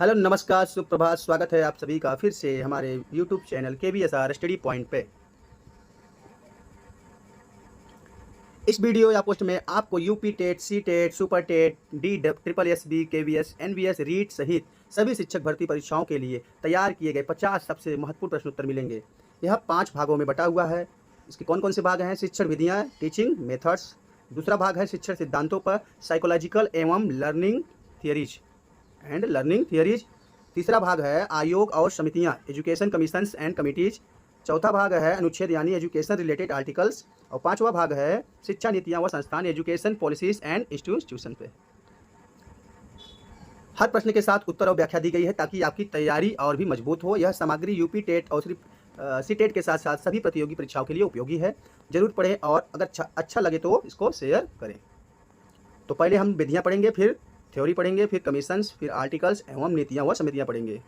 Hello नमस्कार सुप्रभात स्वागत है आप सभी का फिर से हमारे YouTube channel KBSR study point पे। इस वीडियो या पोस्ट में आपको UP TET, C TET, super TET, D triple S B, KVS, NVS, REET सहित सभी शिक्षक भर्ती परीक्षाओं के लिए तैयार किए गए 50 सबसे महत्वपूर्ण प्रश्नोत्तर मिलेंगे। यह 5 भागों में बटा हुआ है। इसके कौन कौन से भाग हैं? शिक्षण विधियाँ, टीचिंग मेथड्स। दूसरा भाग है शिक्षण सिद्धांतों पर, साइकोलॉजिकल एवं लर्निंग थियरीज। तीसरा भाग है आयोग और समितियां, एजुकेशन कमीशंस एंड कमिटीज। चौथा भाग है अनुच्छेद यानी एजुकेशन रिलेटेड आर्टिकल्स। और पांचवा भाग है शिक्षा नीतियां व संस्थान, एजुकेशन पॉलिसीज एंड इंस्टीट्यूशन पे। हर प्रश्न के साथ उत्तर और व्याख्या दी गई है ताकि आपकी तैयारी और भी मजबूत हो। यह सामग्री यूपी टेट और सिर्फ सी टेट के साथ साथ सभी प्रतियोगी परीक्षाओं के लिए उपयोगी है। जरूर पढ़ें और अगर अच्छा लगे तो इसको शेयर करें। तो पहले हम विधियां पढ़ेंगे, फिर थ्योरी पढ़ेंगे, फिर कमीशंस, फिर आर्टिकल्स एवं नीतियां व समितियां पढ़ेंगे।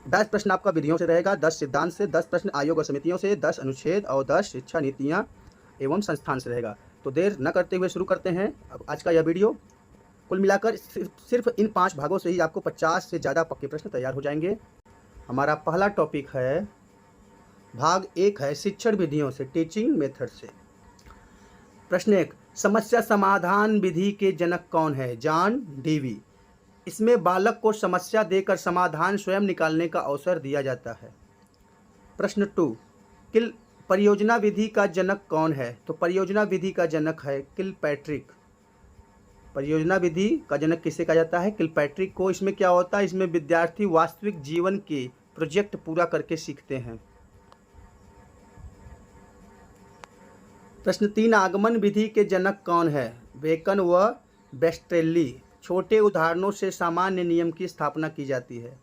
10 प्रश्न आपका विधियों से रहेगा, 10 सिद्धांत से, 10 प्रश्न आयोग और समितियों से, 10 अनुच्छेद और 10 शिक्षा नीतियां एवं संस्थान से रहेगा। तो देर न करते हुए शुरू करते हैं अब आज का यह वीडियो। कुल मिलाकर सिर्फ इन 5 भागों से ही आपको 50 से ज़्यादा पक्के प्रश्न तैयार हो जाएंगे। हमारा पहला टॉपिक है, भाग 1 है शिक्षण विधियों से, टीचिंग मेथड से। प्रश्न 1, समस्या समाधान विधि के जनक कौन है? John Dewey. इसमें बालक को समस्या देकर समाधान स्वयं निकालने का अवसर दिया जाता है। प्रश्न 2, किल परियोजना विधि का जनक कौन है? तो परियोजना विधि का जनक है किलपैट्रिक। परियोजना विधि का जनक किसे कहा जाता है? किलपैट्रिक को। इसमें क्या होता है? इसमें विद्यार्थी वास्तविक जीवन के प्रोजेक्ट पूरा करके सीखते हैं। प्रश्न 3, आगमन विधि के जनक कौन है? बेकन व बेस्टेल्ली। छोटे उदाहरणों से सामान्य नियम की स्थापना की जाती है।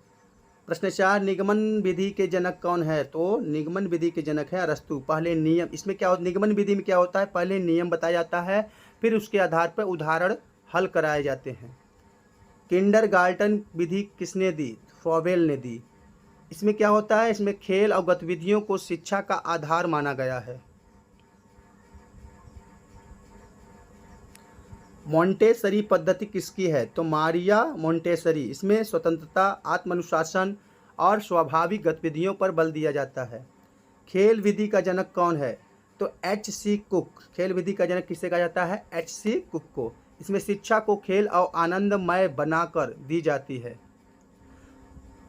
प्रश्न 4, निगमन विधि के जनक कौन है? तो निगमन विधि के जनक है अरस्तु। पहले नियम, इसमें क्या होता है? निगमन विधि में क्या होता है? पहले नियम बताया जाता है, फिर उसके आधार पर उदाहरण हल कराए जाते हैं। किंडरगार्टन विधि किसने दी? फ्रॉबेल ने दी। इसमें क्या होता है? इसमें खेल और गतिविधियों को शिक्षा का आधार माना गया है। मोंटेसरी पद्धति किसकी है? तो मारिया मोंटेसरी। इसमें स्वतंत्रता, आत्मानुशासन और स्वाभाविक गतिविधियों पर बल दिया जाता है। खेल विधि का जनक कौन है? तो HC कुक। खेल विधि का जनक किसे कहा जाता है? HC कुक को। इसमें शिक्षा को खेल और आनंदमय बनाकर दी जाती है।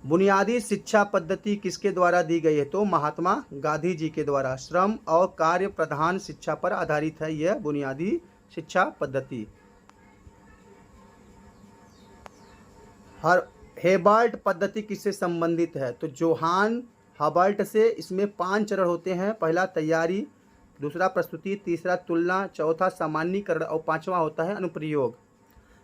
बुनियादी शिक्षा पद्धति किसके द्वारा दी गई है? तो महात्मा गांधी जी के द्वारा। श्रम और कार्य प्रधान शिक्षा पर आधारित है यह बुनियादी शिक्षा पद्धति। हेबर्ट पद्धति किससे संबंधित है? तो जोहान हबर्ट से। इसमें 5 चरण होते हैं। पहला तैयारी, दूसरा प्रस्तुति, तीसरा तुलना, चौथा सामान्यीकरण और 5वां होता है अनुप्रयोग।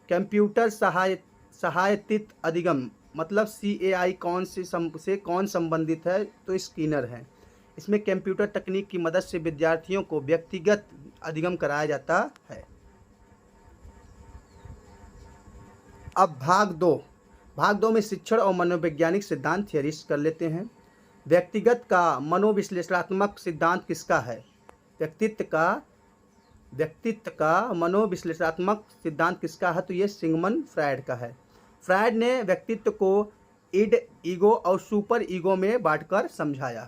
कंप्यूटर सहायतित अधिगम मतलब CAI कौन संबंधित है? तो स्किनर है। इसमें कंप्यूटर तकनीक की मदद से विद्यार्थियों को व्यक्तिगत अधिगम कराया जाता है। अब भाग दो में शिक्षण और मनोवैज्ञानिक सिद्धांत थियरीज कर लेते हैं। व्यक्तिगत का मनोविश्लेषणात्मक सिद्धांत किसका है? व्यक्तित्व का मनोविश्लेषणात्मक सिद्धांत किसका है? तो ये सिगमंड फ्रायड का है। फ्रायड ने व्यक्तित्व को इड, ईगो और सुपर ईगो में बांटकर समझाया।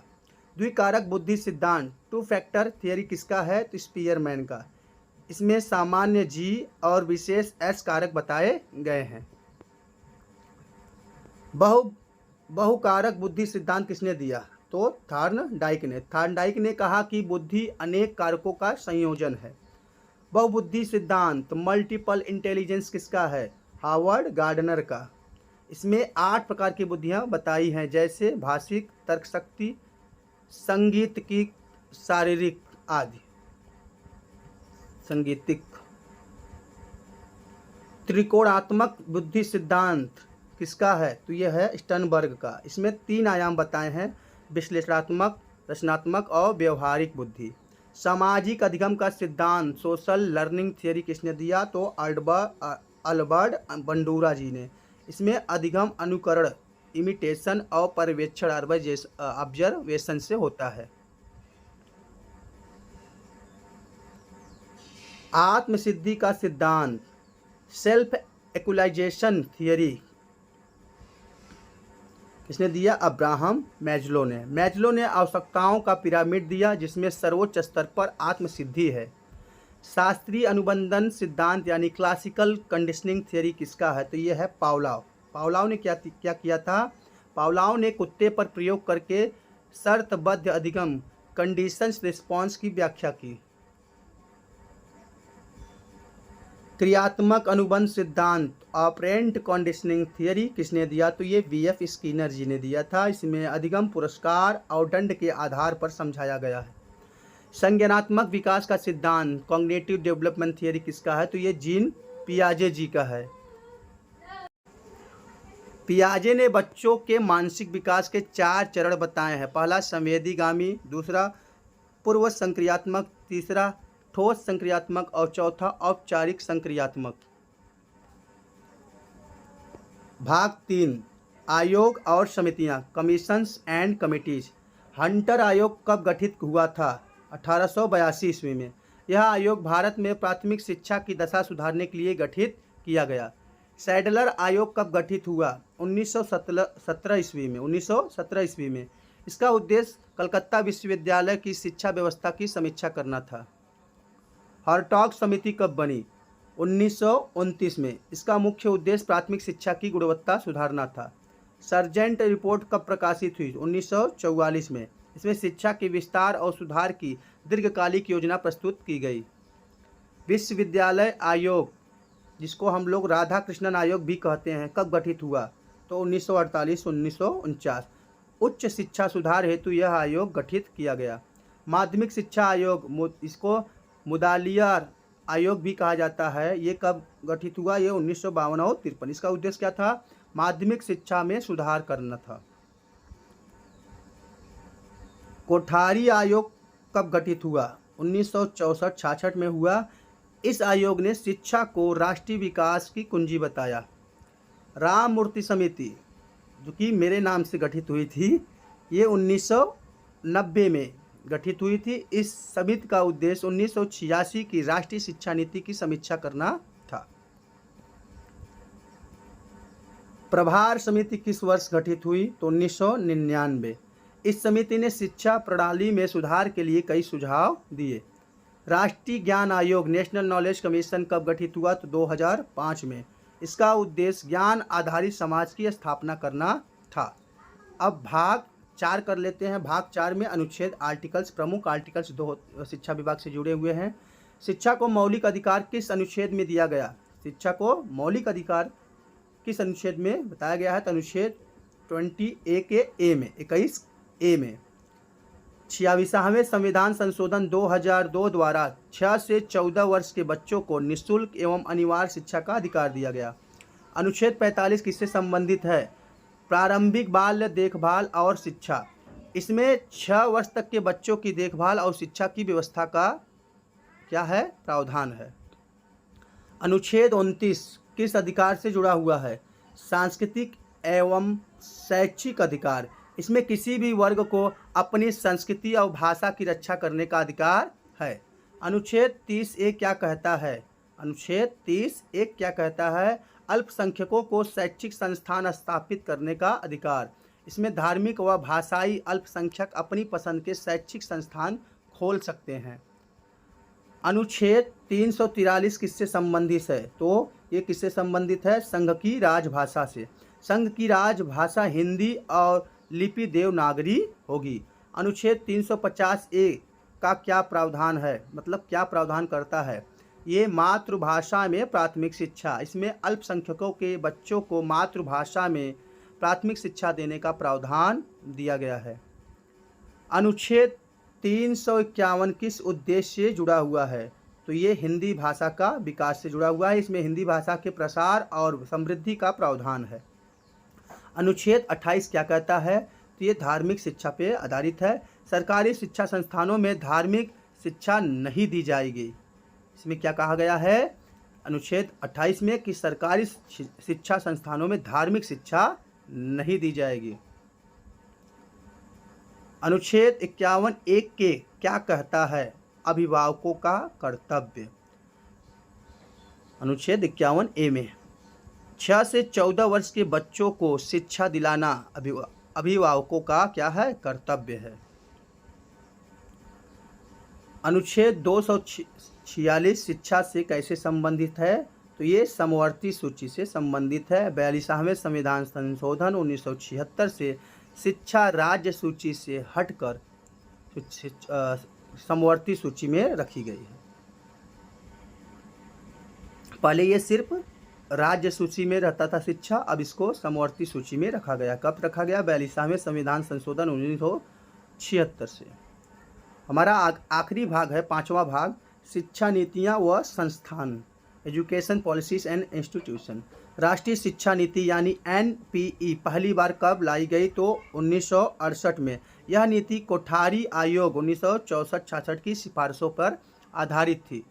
द्विकारक बुद्धि सिद्धांत, 2 फैक्टर थियरी किसका है? तो स्पीयरमैन का। इसमें सामान्य G और विशेष S कारक बताए गए हैं। बहुकारक बुद्धि सिद्धांत किसने दिया? तो थॉर्नडाइक ने कहा कि बुद्धि अनेक कारकों का संयोजन है। बहुबुद्धि सिद्धांत, मल्टीपल इंटेलिजेंस किसका है? हार्वर्ड गार्डनर का। इसमें 8 प्रकार की बुद्धियां बताई हैं, जैसे भाषिक, तर्कशक्ति, संगीत की, शारीरिक आदि। संगीतिक। त्रिकोणात्मक बुद्धि सिद्धांत किसका है? तो यह है स्टर्नबर्ग का। इसमें 3 आयाम बताए हैं, विश्लेषणात्मक, रचनात्मक और व्यवहारिक बुद्धि। सामाजिक अधिगम का सिद्धांत, सोशल लर्निंग थियरी किसने दिया? तो अल्बर्ट बंडूरा जी ने। इसमें अधिगम अनुकरण, इमिटेशन और पर्यवेक्षण ऑब्जर्वेशन से होता है। आत्मसिद्धि का सिद्धांत, सेल्फ इक्वलाइजेशन थियरी किसने दिया? अब्राहम मैज्लो ने। मैज्लो ने आवश्यकताओं का पिरामिड दिया जिसमें सर्वोच्च स्तर पर आत्मसिद्धि है। शास्त्रीय अनुबंधन सिद्धांत यानी क्लासिकल कंडीशनिंग थियरी किसका है? तो ये है पावलोव। पावलोव ने क्या किया था? पावलोव ने कुत्ते पर प्रयोग करके शर्तबद्ध अधिगम कंडीशंस रिस्पॉन्स की व्याख्या की। क्रियात्मक अनुबंध सिद्धांत ऑपरेंट कंडीशनिंग थियरी किसने दिया? तो ये वी.एफ. स्किनर जी ने दिया था। इसमें अधिगम पुरस्कार और दंड के आधार पर समझाया गया है। संज्ञानात्मक विकास का सिद्धांत कॉग्निटिव डेवलपमेंट थियरी किसका है? तो ये जीन पियाजे जी का है। पियाजे ने बच्चों के मानसिक विकास के 4 चरण बताए हैं। पहला संवेदीगामी, दूसरा पूर्व संक्रियात्मक, तीसरा ठोस संक्रियात्मक और चौथा औपचारिक संक्रियात्मक। भाग 3 आयोग और समितियां कमीशंस एंड कमिटीज। हंटर आयोग कब गठित हुआ था? 1882 ईस्वी में। यह आयोग भारत में प्राथमिक शिक्षा की दशा सुधारने के लिए गठित किया गया। सैडलर आयोग कब गठित हुआ? 1917 ईस्वी में। 1917 ईस्वी में। इसका उद्देश्य कलकत्ता विश्वविद्यालय की शिक्षा व्यवस्था की समीक्षा करना था। हर्टॉग समिति कब बनी? 1929 में। इसका मुख्य उद्देश्य प्राथमिक शिक्षा की गुणवत्ता सुधारना था। सर्जेंट रिपोर्ट कब प्रकाशित हुई? 1944 में। इसमें शिक्षा के विस्तार और सुधार की दीर्घकालिक योजना प्रस्तुत की गई। विश्वविद्यालय आयोग, जिसको हम लोग राधा कृष्णन आयोग भी कहते हैं, कब गठित हुआ? तो 1948-1949। उच्च शिक्षा सुधार हेतु यह आयोग गठित किया गया। माध्यमिक शिक्षा आयोग, इसको मुदालियार आयोग भी कहा जाता है, ये कब गठित हुआ? ये 1952 और 53। इसका उद्देश्य क्या था? माध्यमिक शिक्षा में सुधार करना था। कोठारी आयोग कब गठित हुआ? 1964-66 में हुआ। इस आयोग ने शिक्षा को राष्ट्रीय विकास की कुंजी बताया। राम मूर्ति समिति, जो कि मेरे नाम से गठित हुई थी, ये 1990 में गठित हुई थी। इस समिति का उद्देश्य 1986 की राष्ट्रीय शिक्षा नीति की समीक्षा करना था। प्रभार समिति किस वर्ष गठित हुई? तो 1999। इस समिति ने शिक्षा प्रणाली में सुधार के लिए कई सुझाव दिए। राष्ट्रीय ज्ञान आयोग नेशनल नॉलेज कमीशन कब गठित हुआ? तो 2005 में। इसका उद्देश्य ज्ञान आधारित समाज की स्थापना करना था। अब भाग 4 कर लेते हैं। भाग 4 में अनुच्छेद आर्टिकल्स, प्रमुख आर्टिकल्स 2 शिक्षा विभाग से जुड़े हुए हैं। शिक्षा को मौलिक अधिकार किस अनुच्छेद में दिया गया? शिक्षा को मौलिक अधिकार किस अनुच्छेद में बताया गया है? तो अनुच्छेद 20A के ए में, 21A में। 46वें संविधान संशोधन 2002 द्वारा 6 से 14 वर्ष के बच्चों को निःशुल्क एवं अनिवार्य शिक्षा का अधिकार दिया गया। अनुच्छेद 45 किससे संबंधित है? प्रारंभिक बाल देखभाल और शिक्षा। इसमें 6 वर्ष तक के बच्चों की देखभाल और शिक्षा की व्यवस्था का क्या है? प्रावधान है। अनुच्छेद 29 किस अधिकार से जुड़ा हुआ है? सांस्कृतिक एवं शैक्षिक अधिकार। इसमें किसी भी वर्ग को अपनी संस्कृति और भाषा की रक्षा करने का अधिकार है। अनुच्छेद 30A क्या कहता है? अनुच्छेद 30A क्या कहता है? अल्पसंख्यकों को शैक्षिक संस्थान स्थापित करने का अधिकार। इसमें धार्मिक व भाषाई अल्पसंख्यक अपनी पसंद के शैक्षिक संस्थान खोल सकते हैं। अनुच्छेद 343 किससे संबंधित है? तो ये किससे संबंधित है? संघ की राजभाषा से। संघ की राजभाषा हिंदी और लिपि देवनागरी होगी। अनुच्छेद 350A का क्या प्रावधान है? मतलब क्या प्रावधान करता है? ये मातृभाषा में प्राथमिक शिक्षा। इसमें अल्पसंख्यकों के बच्चों को मातृभाषा में प्राथमिक शिक्षा देने का प्रावधान दिया गया है। अनुच्छेद 351 किस उद्देश्य से जुड़ा हुआ है? तो ये हिंदी भाषा का विकास से जुड़ा हुआ है। इसमें हिंदी भाषा के प्रसार और समृद्धि का प्रावधान है। अनुच्छेद 28 क्या कहता है? तो ये धार्मिक शिक्षा पे आधारित है। सरकारी शिक्षा संस्थानों में धार्मिक शिक्षा नहीं दी जाएगी। इसमें क्या कहा गया है? अनुच्छेद 28 में कि सरकारी शिक्षा संस्थानों में धार्मिक शिक्षा नहीं दी जाएगी। अनुच्छेद 51A के क्या कहता है? अभिभावकों का कर्तव्य। अनुच्छेद 51A में 6 से 14 वर्ष के बच्चों को शिक्षा दिलाना अभिभावकों का क्या है, कर्तव्य है। अनुच्छेद 246 शिक्षा से कैसे संबंधित है, तो ये समवर्ती सूची से संबंधित है। 42वें संविधान संशोधन 1976 से शिक्षा राज्य सूची से हटकर समवर्ती सूची में रखी गई है। पहले ये सिर्फ राज्य सूची में रहता था शिक्षा, अब इसको समवर्ती सूची में रखा गया। कब रखा गया, 42वें संविधान संशोधन 1976 से। हमारा आखिरी भाग है, 5वां भाग, शिक्षा नीतियाँ व संस्थान, एजुकेशन पॉलिसीज एंड इंस्टीट्यूशन। राष्ट्रीय शिक्षा नीति यानी NPE पहली बार कब लाई गई, तो 1968 में। यह नीति कोठारी आयोग 1964-66 की सिफारिशों पर आधारित थी।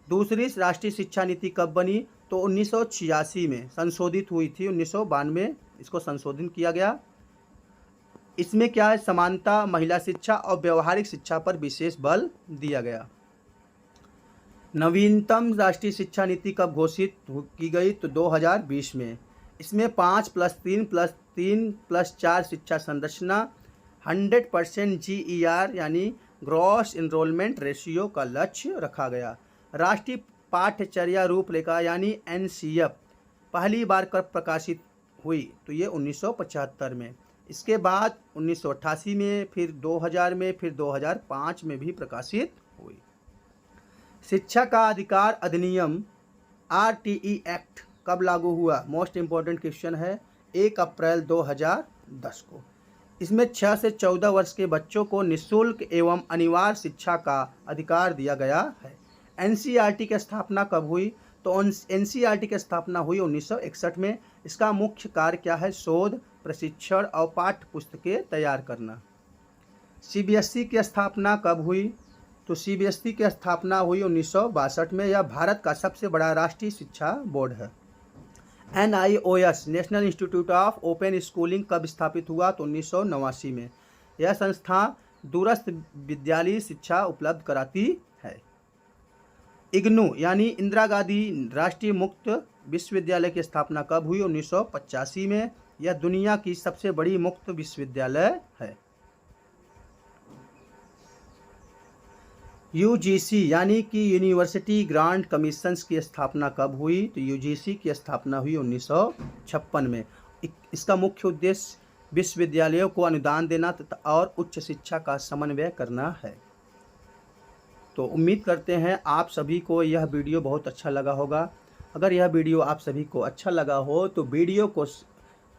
दूसरी राष्ट्रीय शिक्षा नीति कब बनी, तो 1986 में संशोधित हुई थी। 1992 इसको संशोधित किया गया। इसमें क्या है, समानता, महिला शिक्षा और व्यवहारिक शिक्षा पर विशेष बल दिया गया। नवीनतम राष्ट्रीय शिक्षा नीति कब घोषित की गई, तो 2020 में। इसमें 5+3+3+4 शिक्षा संरचना, 100% GER यानी ग्रॉस इनरोलमेंट रेशियो का लक्ष्य रखा गया। राष्ट्रीय पाठ्यचर्या रूपरेखा यानी NCF पहली बार कब प्रकाशित हुई, तो ये 1975 में। इसके बाद 1988 में, फिर 2000 में, फिर 2005 में भी प्रकाशित हुई। शिक्षा का अधिकार अधिनियम RTE एक्ट कब लागू हुआ, मोस्ट इम्पोर्टेंट क्वेश्चन है, 1 अप्रैल 2010 को। इसमें 6 से 14 वर्ष के बच्चों को निःशुल्क एवं अनिवार्य शिक्षा का अधिकार दिया गया है। NCERT की स्थापना कब हुई, तो NCERT की स्थापना हुई 1961 में। इसका मुख्य कार्य क्या है, शोध, प्रशिक्षण और पाठ्य पुस्तकें तैयार करना। CBSE की स्थापना कब हुई, तो CBSE की स्थापना हुई 1962 में। यह भारत का सबसे बड़ा राष्ट्रीय शिक्षा बोर्ड है। NIOS national institute of open schooling कब स्थापित हुआ, तो 1989 में। यह संस्था दूरस्थ विद्यालयी शिक्षा उपलब्ध कराती है। IGNOU यानी इंदिरा गांधी राष्ट्रीय मुक्त विश्वविद्यालय की स्थापना कब हुई, 1985 में। यह दुनिया की सबसे बड़ी मुक्त विश्वविद्यालय है। UGC यानी कि यूनिवर्सिटी ग्रांट कमीशंस की स्थापना कब हुई, तो UGC की स्थापना हुई 1956 में। इसका मुख्य उद्देश्य विश्वविद्यालयों को अनुदान देना तथा और उच्च शिक्षा का समन्वय करना है। तो उम्मीद करते हैं आप सभी को यह वीडियो बहुत अच्छा लगा होगा। अगर यह वीडियो आप सभी को अच्छा लगा हो तो वीडियो को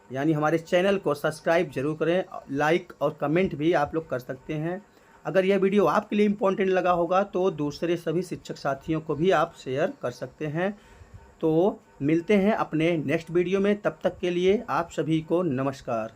यानी हमारे चैनल को सब्सक्राइब जरूर करें, लाइक और कमेंट भी आप लोग कर सकते हैं। अगर यह वीडियो आपके लिए इम्पोर्टेंट लगा होगा तो दूसरे सभी शिक्षक साथियों को भी आप शेयर कर सकते हैं। तो मिलते हैं अपने नेक्स्ट वीडियो में, तब तक के लिए आप सभी को नमस्कार।